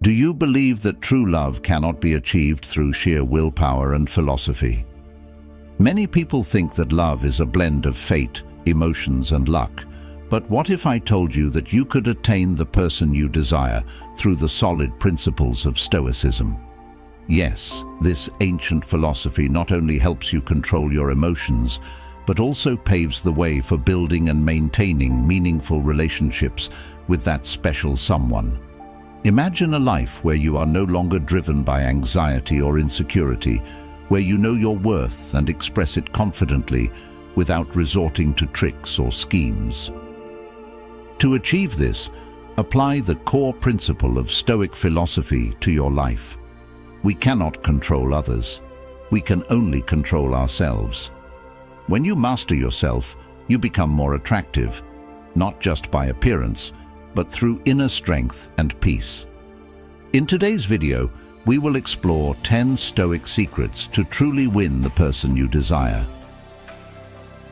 Do you believe that true love cannot be achieved through sheer willpower and philosophy? Many people think that love is a blend of fate, emotions, and luck. But what if I told you that you could attain the person you desire through the solid principles of Stoicism? Yes, this ancient philosophy not only helps you control your emotions, but also paves the way for building and maintaining meaningful relationships with that special someone. Imagine a life where you are no longer driven by anxiety or insecurity, where you know your worth and express it confidently without resorting to tricks or schemes. To achieve this, apply the core principle of Stoic philosophy to your life. We cannot control others. We can only control ourselves. When you master yourself, you become more attractive, not just by appearance, but through inner strength and peace. In today's video, we will explore 10 Stoic secrets to truly win the person you desire.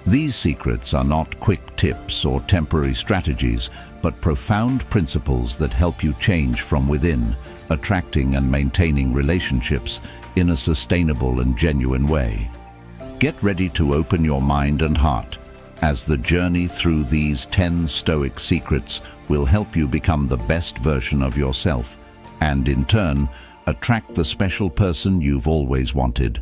These secrets are not quick tips or temporary strategies, but profound principles that help you change from within, attracting and maintaining relationships in a sustainable and genuine way. Get ready to open your mind and heart, as the journey through these 10 Stoic secrets will help you become the best version of yourself, and in turn, attract the special person you've always wanted.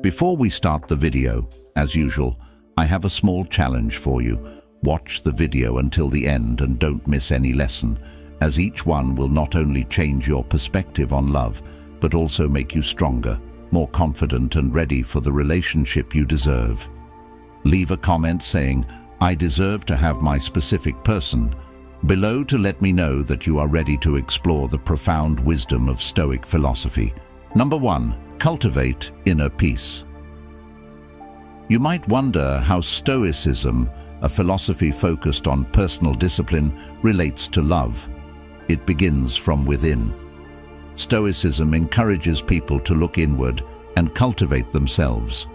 Before we start the video, as usual, I have a small challenge for you. Watch the video until the end and don't miss any lesson, as each one will not only change your perspective on love, but also make you stronger, more confident and ready for the relationship you deserve. Leave a comment saying, "I deserve to have my specific person," below to let me know that you are ready to explore the profound wisdom of Stoic philosophy. Number 1. Cultivate inner peace. You might wonder how Stoicism, a philosophy focused on personal discipline, relates to love. It begins from within. Stoicism encourages people to look inward and cultivate themselves.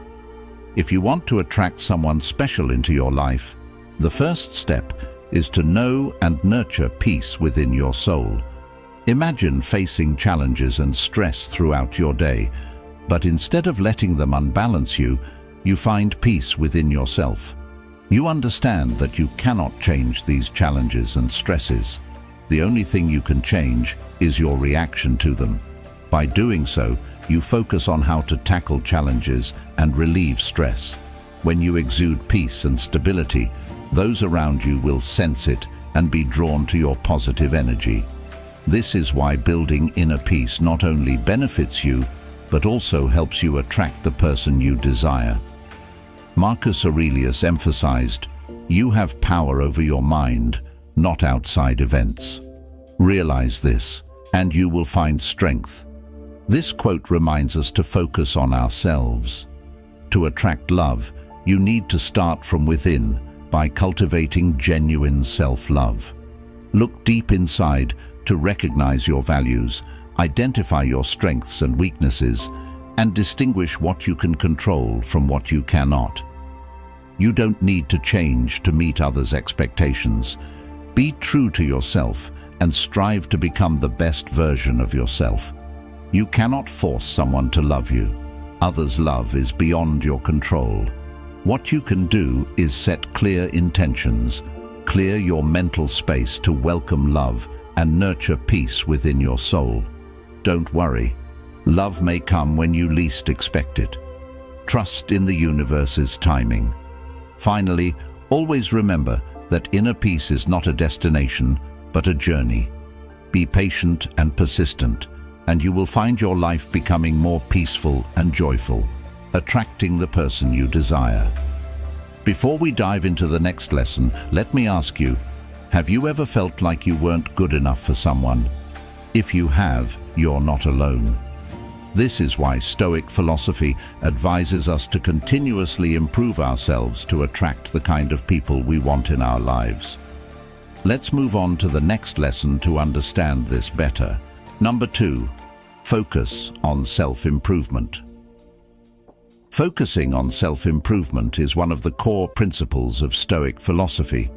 If you want to attract someone special into your life, the first step is to know and nurture peace within your soul. Imagine facing challenges and stress throughout your day, but instead of letting them unbalance you, you find peace within yourself. You understand that you cannot change these challenges and stresses. The only thing you can change is your reaction to them. By doing so, you focus on how to tackle challenges and relieve stress. When you exude peace and stability, those around you will sense it and be drawn to your positive energy. This is why building inner peace not only benefits you, but also helps you attract the person you desire. Marcus Aurelius emphasized, "You have power over your mind, not outside events." Realize this, and you will find strength. This quote reminds us to focus on ourselves. To attract love, you need to start from within by cultivating genuine self-love. Look deep inside to recognize your values, identify your strengths and weaknesses, and distinguish what you can control from what you cannot. You don't need to change to meet others' expectations. Be true to yourself and strive to become the best version of yourself. You cannot force someone to love you. Others' love is beyond your control. What you can do is set clear intentions, clear your mental space to welcome love and nurture peace within your soul. Don't worry. Love may come when you least expect it. Trust in the universe's timing. Finally, always remember that inner peace is not a destination, but a journey. Be patient and persistent, and you will find your life becoming more peaceful and joyful, attracting the person you desire. Before we dive into the next lesson, let me ask you, have you ever felt like you weren't good enough for someone? If you have, you're not alone. This is why Stoic philosophy advises us to continuously improve ourselves to attract the kind of people we want in our lives. Let's move on to the next lesson to understand this better. Number 2, focus on self-improvement. Focusing on self-improvement is one of the core principles of Stoic philosophy.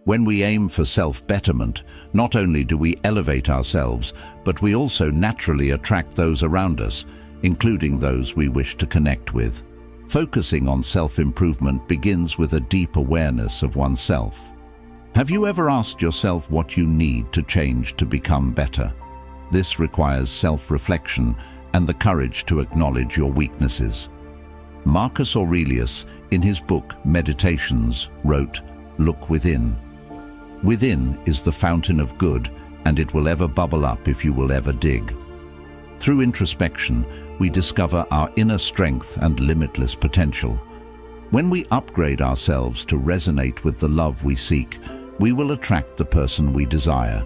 When we aim for self-betterment, not only do we elevate ourselves, but we also naturally attract those around us, including those we wish to connect with. Focusing on self-improvement begins with a deep awareness of oneself. Have you ever asked yourself what you need to change to become better? This requires self-reflection and the courage to acknowledge your weaknesses. Marcus Aurelius, in his book Meditations, wrote, "Look within. Within is the fountain of good, and it will ever bubble up if you will ever dig." Through introspection, we discover our inner strength and limitless potential. When we upgrade ourselves to resonate with the love we seek, we will attract the person we desire.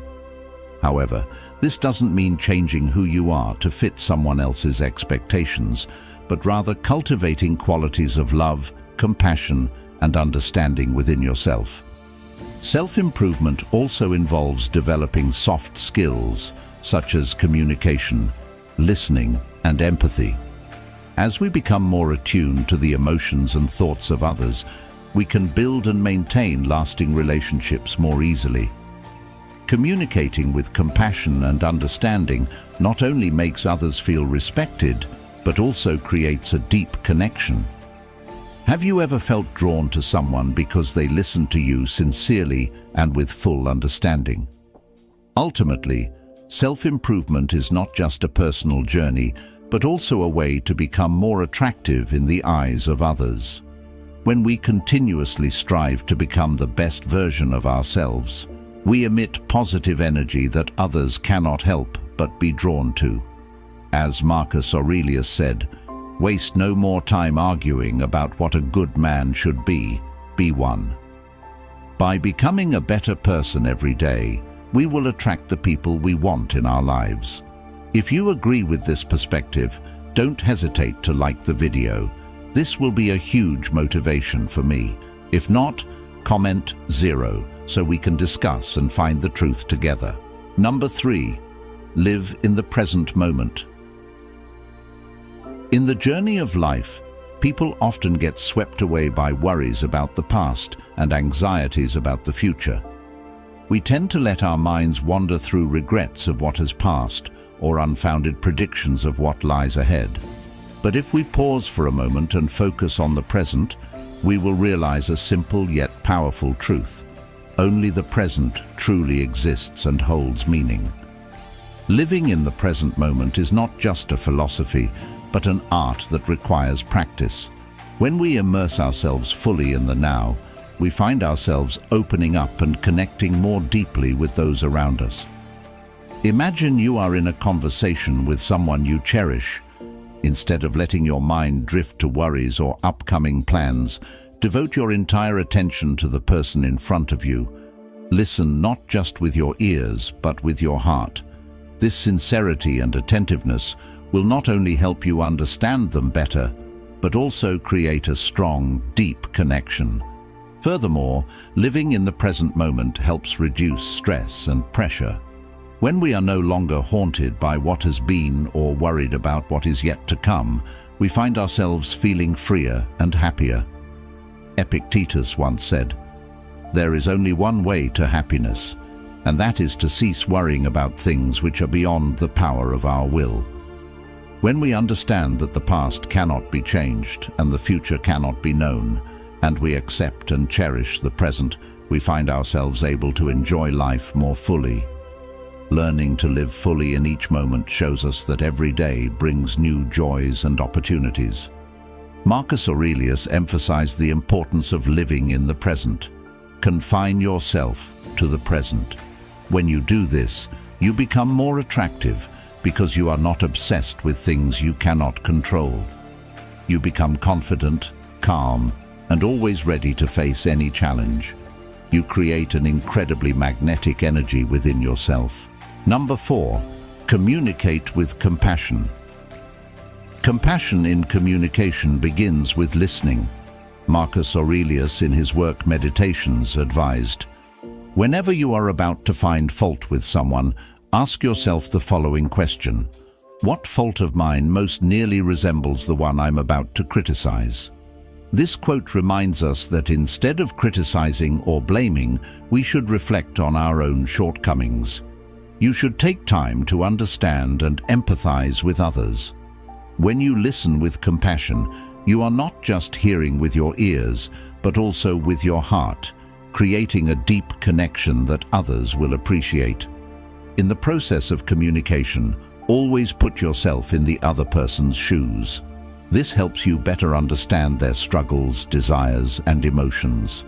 However, this doesn't mean changing who you are to fit someone else's expectations, but rather cultivating qualities of love, compassion, and understanding within yourself. Self-improvement also involves developing soft skills, such as communication, listening, and empathy. As we become more attuned to the emotions and thoughts of others, we can build and maintain lasting relationships more easily. Communicating with compassion and understanding not only makes others feel respected, but also creates a deep connection. Have you ever felt drawn to someone because they listened to you sincerely and with full understanding? Ultimately, self-improvement is not just a personal journey, but also a way to become more attractive in the eyes of others. When we continuously strive to become the best version of ourselves, we emit positive energy that others cannot help but be drawn to. As Marcus Aurelius said, "Waste no more time arguing about what a good man should be one." By becoming a better person every day, we will attract the people we want in our lives. If you agree with this perspective, don't hesitate to like the video. This will be a huge motivation for me. If not, comment 0 so we can discuss and find the truth together. Number 3, live in the present moment. In the journey of life, people often get swept away by worries about the past and anxieties about the future. We tend to let our minds wander through regrets of what has passed or unfounded predictions of what lies ahead. But if we pause for a moment and focus on the present, we will realize a simple yet powerful truth. Only the present truly exists and holds meaning. Living in the present moment is not just a philosophy, but an art that requires practice. When we immerse ourselves fully in the now, we find ourselves opening up and connecting more deeply with those around us. Imagine you are in a conversation with someone you cherish. Instead of letting your mind drift to worries or upcoming plans, devote your entire attention to the person in front of you. Listen not just with your ears, but with your heart. This sincerity and attentiveness will not only help you understand them better, but also create a strong, deep connection. Furthermore, living in the present moment helps reduce stress and pressure. When we are no longer haunted by what has been or worried about what is yet to come, we find ourselves feeling freer and happier. Epictetus once said, "There is only one way to happiness, and that is to cease worrying about things which are beyond the power of our will." When we understand that the past cannot be changed and the future cannot be known, and we accept and cherish the present, we find ourselves able to enjoy life more fully. Learning to live fully in each moment shows us that every day brings new joys and opportunities. Marcus Aurelius emphasized the importance of living in the present. Confine yourself to the present. When you do this, you become more attractive because you are not obsessed with things you cannot control. You become confident, calm, and always ready to face any challenge. You create an incredibly magnetic energy within yourself. Number 4, communicate with compassion. Compassion in communication begins with listening. Marcus Aurelius, in his work Meditations, advised, "Whenever you are about to find fault with someone, ask yourself the following question: what fault of mine most nearly resembles the one I'm about to criticize?" This quote reminds us that instead of criticizing or blaming, we should reflect on our own shortcomings. You should take time to understand and empathize with others. When you listen with compassion, you are not just hearing with your ears, but also with your heart, creating a deep connection that others will appreciate. In the process of communication, always put yourself in the other person's shoes. This helps you better understand their struggles, desires, and emotions.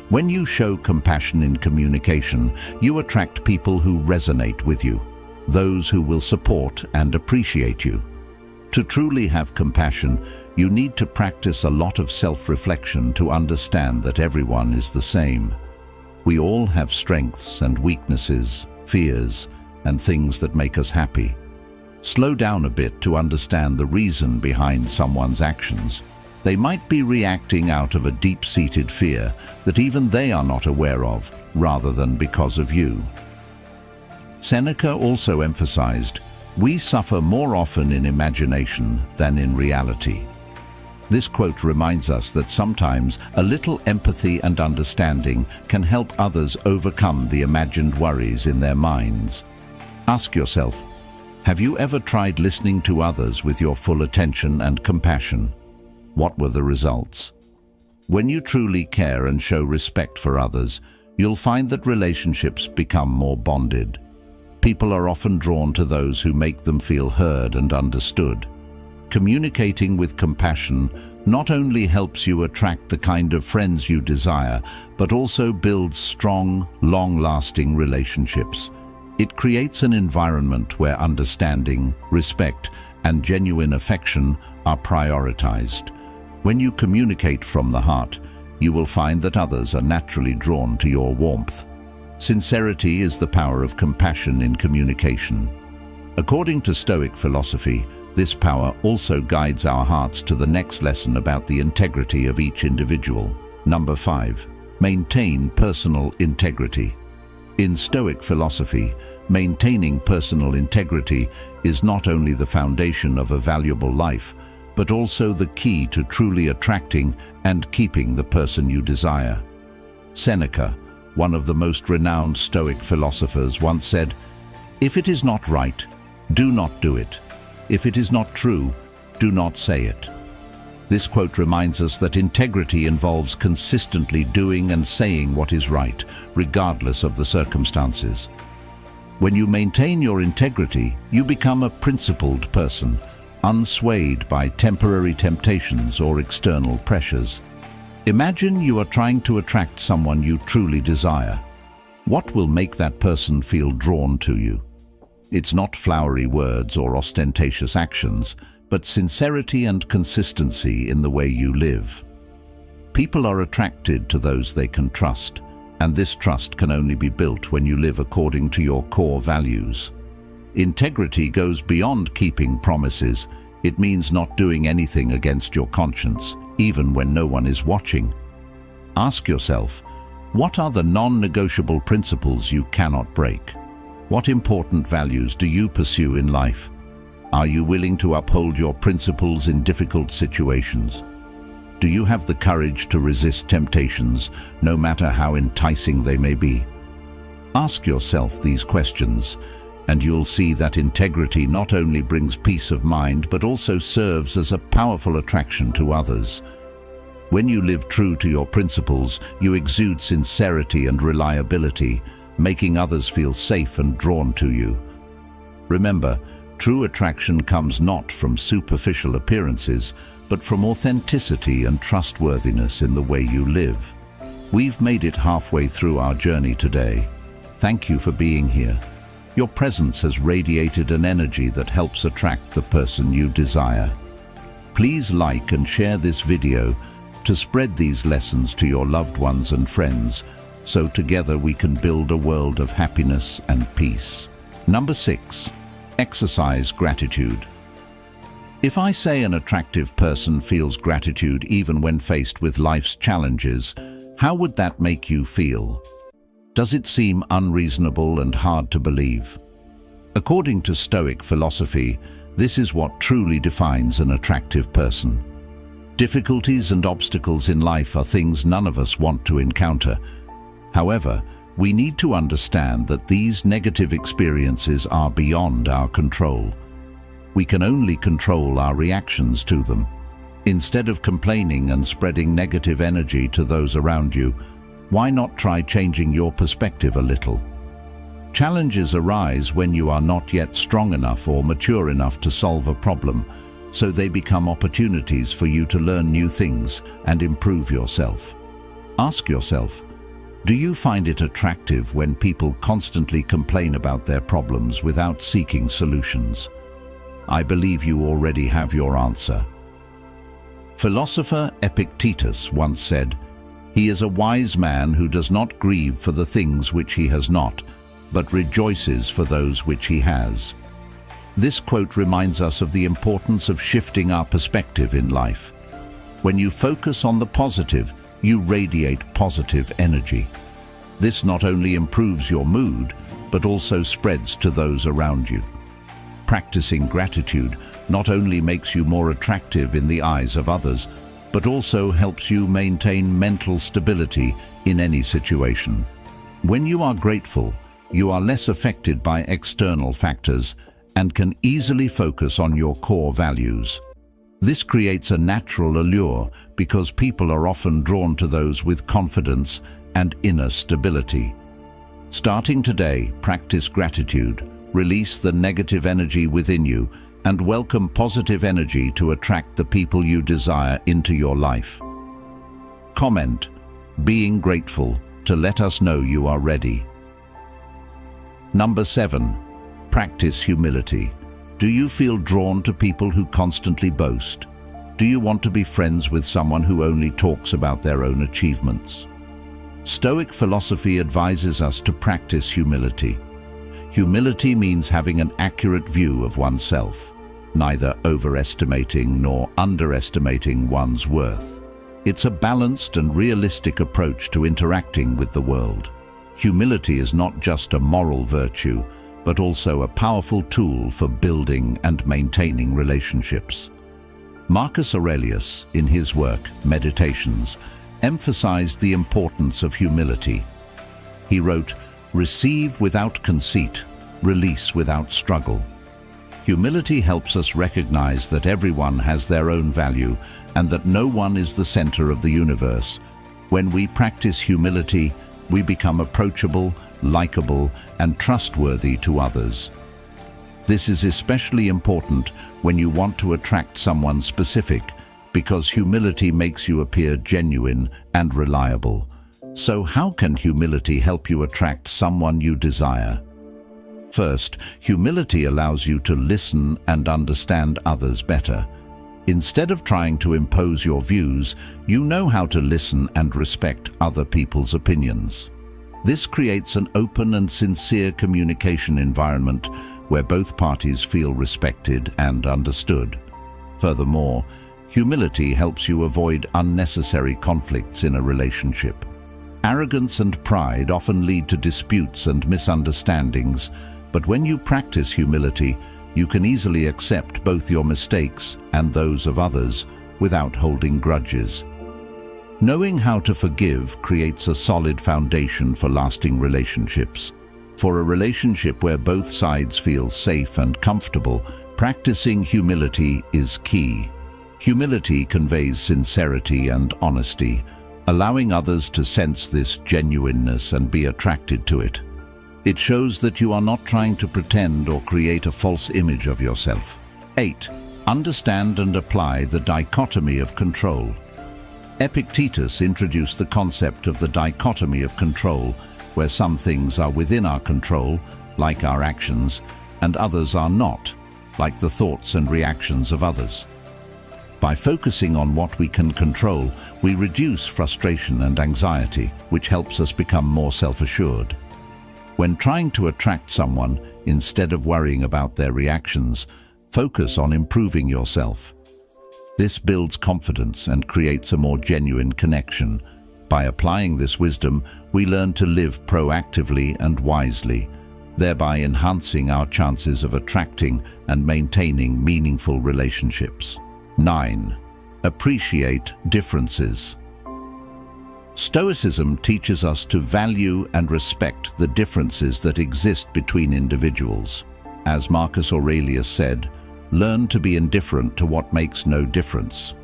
When you show compassion in communication, you attract people who resonate with you, those who will support and appreciate you. To truly have compassion, you need to practice a lot of self-reflection to understand that everyone is the same. We all have strengths and weaknesses, fears, and things that make us happy. Slow down a bit to understand the reason behind someone's actions. They might be reacting out of a deep-seated fear that even they are not aware of, rather than because of you. Seneca also emphasized, "We suffer more often in imagination than in reality." This quote reminds us that sometimes a little empathy and understanding can help others overcome the imagined worries in their minds. Ask yourself, have you ever tried listening to others with your full attention and compassion? What were the results? When you truly care and show respect for others, you'll find that relationships become more bonded. People are often drawn to those who make them feel heard and understood. Communicating with compassion not only helps you attract the kind of friends you desire, but also builds strong, long-lasting relationships. It creates an environment where understanding, respect, and genuine affection are prioritized. When you communicate from the heart, you will find that others are naturally drawn to your warmth. Sincerity is the power of compassion in communication. According to Stoic philosophy, this power also guides our hearts to the next lesson about the integrity of each individual. Number 5. Maintain personal integrity. In Stoic philosophy, maintaining personal integrity is not only the foundation of a valuable life, but also the key to truly attracting and keeping the person you desire. Seneca, one of the most renowned Stoic philosophers, once said, "If it is not right, do not do it. If it is not true, do not say it." This quote reminds us that integrity involves consistently doing and saying what is right, regardless of the circumstances. When you maintain your integrity, you become a principled person, unswayed by temporary temptations or external pressures. Imagine you are trying to attract someone you truly desire. What will make that person feel drawn to you? It's not flowery words or ostentatious actions, but sincerity and consistency in the way you live. People are attracted to those they can trust, and this trust can only be built when you live according to your core values. Integrity goes beyond keeping promises. It means not doing anything against your conscience, even when no one is watching. Ask yourself, what are the non-negotiable principles you cannot break? What important values do you pursue in life? Are you willing to uphold your principles in difficult situations? Do you have the courage to resist temptations, no matter how enticing they may be? Ask yourself these questions, and you'll see that integrity not only brings peace of mind, but also serves as a powerful attraction to others. When you live true to your principles, you exude sincerity and reliability, making others feel safe and drawn to you. Remember, true attraction comes not from superficial appearances, but from authenticity and trustworthiness in the way you live. We've made it halfway through our journey today. Thank you for being here. Your presence has radiated an energy that helps attract the person you desire. Please like and share this video to spread these lessons to your loved ones and friends, so together we can build a world of happiness and peace. Number 6. Exercise gratitude. If I say an attractive person feels gratitude even when faced with life's challenges, how would that make you feel? Does it seem unreasonable and hard to believe? According to Stoic philosophy, this is what truly defines an attractive person. Difficulties and obstacles in life are things none of us want to encounter. However, we need to understand that these negative experiences are beyond our control. We can only control our reactions to them. Instead of complaining and spreading negative energy to those around you, why not try changing your perspective a little? Challenges arise when you are not yet strong enough or mature enough to solve a problem, so they become opportunities for you to learn new things and improve yourself. Ask yourself, do you find it attractive when people constantly complain about their problems without seeking solutions? I believe you already have your answer. Philosopher Epictetus once said, "He is a wise man who does not grieve for the things which he has not, but rejoices for those which he has." This quote reminds us of the importance of shifting our perspective in life. When you focus on the positive, you radiate positive energy. This not only improves your mood, but also spreads to those around you. Practicing gratitude not only makes you more attractive in the eyes of others, but also helps you maintain mental stability in any situation. When you are grateful, you are less affected by external factors and can easily focus on your core values. This creates a natural allure because people are often drawn to those with confidence and inner stability. Starting today, practice gratitude, release the negative energy within you, and welcome positive energy to attract the people you desire into your life. Comment, "Being grateful," to let us know you are ready. Number 7. Practice humility. Do you feel drawn to people who constantly boast? Do you want to be friends with someone who only talks about their own achievements? Stoic philosophy advises us to practice humility. Humility means having an accurate view of oneself, neither overestimating nor underestimating one's worth. It's a balanced and realistic approach to interacting with the world. Humility is not just a moral virtue, but also a powerful tool for building and maintaining relationships. Marcus Aurelius, in his work, Meditations, emphasized the importance of humility. He wrote, "Receive without conceit, release without struggle." Humility helps us recognize that everyone has their own value and that no one is the center of the universe. When we practice humility, we become approachable, likable, and trustworthy to others. This is especially important when you want to attract someone specific, because humility makes you appear genuine and reliable. So how can humility help you attract someone you desire? First, humility allows you to listen and understand others better. Instead of trying to impose your views, you know how to listen and respect other people's opinions. This creates an open and sincere communication environment where both parties feel respected and understood. Furthermore, humility helps you avoid unnecessary conflicts in a relationship. Arrogance and pride often lead to disputes and misunderstandings, but when you practice humility, you can easily accept both your mistakes and those of others without holding grudges. Knowing how to forgive creates a solid foundation for lasting relationships. For a relationship where both sides feel safe and comfortable, practicing humility is key. Humility conveys sincerity and honesty, allowing others to sense this genuineness and be attracted to it. It shows that you are not trying to pretend or create a false image of yourself. 8. Understand and apply the dichotomy of control. Epictetus introduced the concept of the dichotomy of control, where some things are within our control, like our actions, and others are not, like the thoughts and reactions of others. By focusing on what we can control, we reduce frustration and anxiety, which helps us become more self-assured. When trying to attract someone, instead of worrying about their reactions, focus on improving yourself. This builds confidence and creates a more genuine connection. By applying this wisdom, we learn to live proactively and wisely, thereby enhancing our chances of attracting and maintaining meaningful relationships. 9. Appreciate differences. Stoicism teaches us to value and respect the differences that exist between individuals. As Marcus Aurelius said, learn to be indifferent to what makes no difference.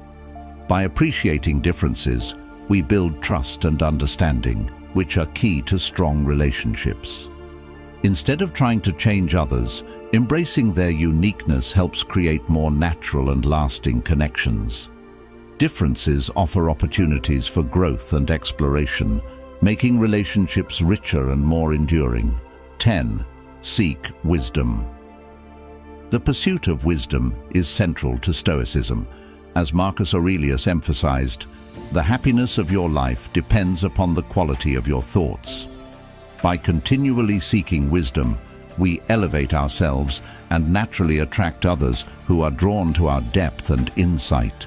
By appreciating differences, we build trust and understanding, which are key to strong relationships. Instead of trying to change others, embracing their uniqueness helps create more natural and lasting connections. Differences offer opportunities for growth and exploration, making relationships richer and more enduring. 10. Seek wisdom. The pursuit of wisdom is central to Stoicism. As Marcus Aurelius emphasized, the happiness of your life depends upon the quality of your thoughts. By continually seeking wisdom, we elevate ourselves and naturally attract others who are drawn to our depth and insight.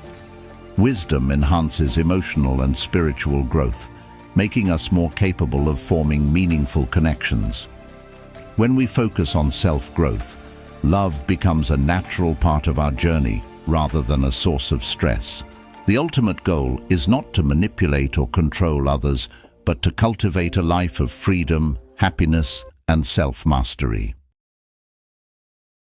Wisdom enhances emotional and spiritual growth, making us more capable of forming meaningful connections. When we focus on self-growth, love becomes a natural part of our journey rather than a source of stress. The ultimate goal is not to manipulate or control others, but to cultivate a life of freedom, happiness, and self-mastery.